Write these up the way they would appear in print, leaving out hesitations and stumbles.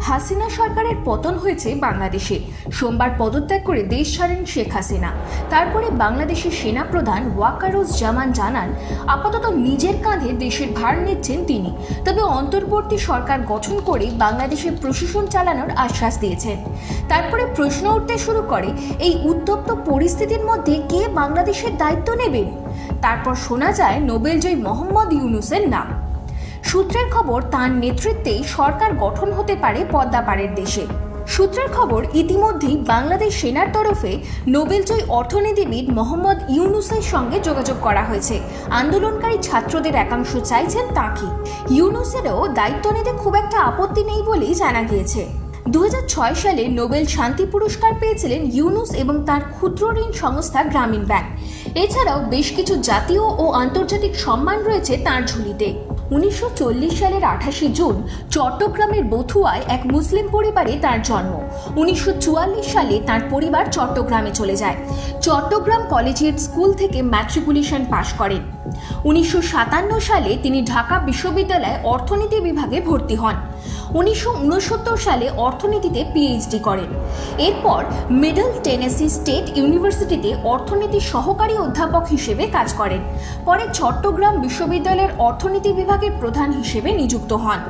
হাসিনা সরকারের পতন হয়েছে বাংলাদেশে। সোমবার পদত্যাগ করে দেশ ছাড়েন শেখ হাসিনা। তারপরে বাংলাদেশের সেনাপ্রধান ওয়াকারুজ্জামান জানান, আপাতত নিজের কাঁধে দেশের ভার নিচ্ছেন তিনি, তবে অন্তর্বর্তী সরকার গঠন করে বাংলাদেশের প্রশাসন চালানোর আশ্বাস দিয়েছেন। তারপরে প্রশ্ন উঠতে শুরু করে, এই উত্তপ্ত পরিস্থিতির মধ্যে কে বাংলাদেশের দায়িত্ব নেবেন? তারপর শোনা যায় নোবেলজয়ী মোহাম্মদ ইউনূসের নাম। সূত্রের খবর, তার নেতৃত্বেই সরকার গঠন হতে পারে পদ্মাপাড়ের দেশে। সূত্রের খবর, ইতিমধ্যেই বাংলাদেশ সেনার তরফে নোবেলজয়ী অর্থনীতিবিদ মোহাম্মদ ইউনূসের সঙ্গে যোগাযোগ করা হয়েছে। আন্দোলনকারী ছাত্রদের একাংশ চাইছেন তাকে। ইউনূসেরও দায়িত্ব নিতে খুব একটা আপত্তি নেই বলেই জানা গিয়েছে। 2006 সালে নোবেল শান্তি পুরস্কার পেয়েছিলেন ইউনূস এবং তার ক্ষুদ্র ঋণ সংস্থা গ্রামীণ ব্যাংক। এছাড়াও বেশ কিছু জাতীয় ও আন্তর্জাতিক সম্মান রয়েছে তাঁর ঝুলিতে। 1940 সালের 28 জুন চট্টগ্রামের বথুয়ায় এক মুসলিম পরিবারে তার জন্ম। 1944 সালে তার পরিবার চট্টগ্রামে চলে যায়। চট্টগ্রাম কলেজিয়েট স্কুল থেকে ম্যাট্রিকুলেশন পাশ করেন। 1957 সালে তিনি ঢাকা বিশ্ববিদ্যালয়ে অর্থনীতি বিভাগে ভর্তি হন। 1969 সালে অর্থনীতিতে পিএইচডি করেন। এরপর মিডল টেনেসি স্টেট ইউনিভার্সিটিতে অর্থনীতি সহকারী অধ্যাপক হিসেবে কাজ করেন। পরে চট্টগ্রাম বিশ্ববিদ্যালয়ের অর্থনীতি বিভাগের প্রধান হিসেবে নিযুক্ত হন।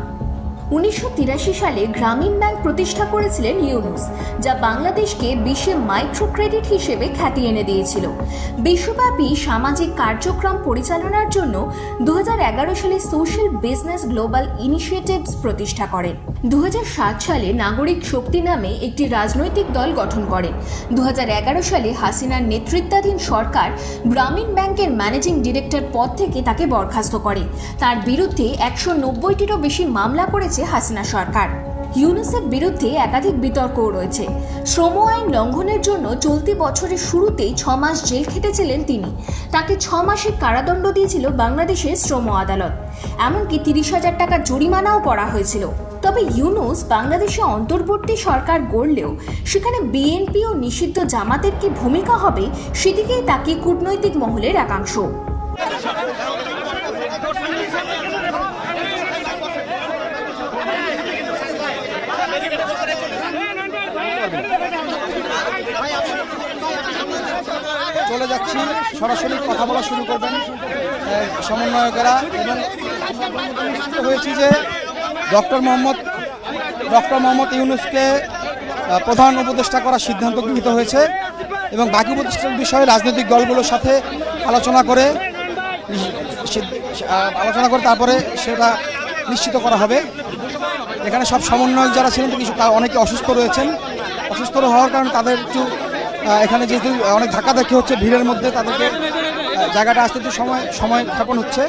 1983 সালে গ্রামীণ ব্যাংক প্রতিষ্ঠা করেছিলেন ইউনূস, যা বাংলাদেশকে বিশ্বে মাইক্রো ক্রেডিট হিসেবে খ্যাতি এনে দিয়েছিল। বিশ্বব্যাপী সামাজিক কার্যক্রম পরিচালনার জন্য 2011 সালে সোশ্যাল বিজনেস গ্লোবাল ইনিশিয়েটিভস প্রতিষ্ঠা করেন। 2007 সালে নাগরিক শক্তি নামে একটি রাজনৈতিক দল গঠন করেন। 2011 সালে হাসিনার নেতৃত্বাধীন সরকার গ্রামীণ ব্যাংকের ম্যানেজিং ডিরেক্টর পদ থেকে তাকে বরখাস্ত করে। তার বিরুদ্ধে 190টিরও বেশি মামলা করেছে হাসিনা সরকার। ইউনূসের বিরুদ্ধে একাধিক বিতর্কও রয়েছে। শ্রম আইন লঙ্ঘনের জন্য চলতি বছরের শুরুতেই 6 মাস জেল খেটেছিলেন তিনি। তাকে 6 মাসের কারাদণ্ড দিয়েছিল বাংলাদেশের শ্রম আদালত। এমনকি 30,000 টাকা জরিমানাও করা হয়েছিল। তবে ইউনূস বাংলাদেশে অন্তর্বর্তী সরকার গড়লেও সেখানে বিএনপি ও নিষিদ্ধ জামাতের কি ভূমিকা হবে, সেদিকেই তাকিয়ে কূটনৈতিক মহলের একাংশ। চলে যাচ্ছি, সরাসরি কথা বলা শুরু করবেন সমন্বয়কেরা। এবং হয়েছি যে ডক্টর মোহাম্মদ ইউনূসকে প্রধান উপদেষ্টা করার সিদ্ধান্ত গৃহীত হয়েছে এবং বাকি উপদেষ্টার বিষয়ে রাজনৈতিক দলগুলোর সাথে আলোচনা করে তারপরে সেটা নিশ্চিত করা হবে। এখানে সব সমন্বয়ক যারা ছিলেন কিছু অনেকে অসুস্থ রয়েছেন। অসুস্থ হওয়ার কারণে তাদের একটু এখানে যেহেতু অনেক ধাক্কাধাক্কি হচ্ছে ভিড়ের মধ্যে, তাদেরকে জায়গাটা আসতে একটু সময় ক্ষেপণ হচ্ছে।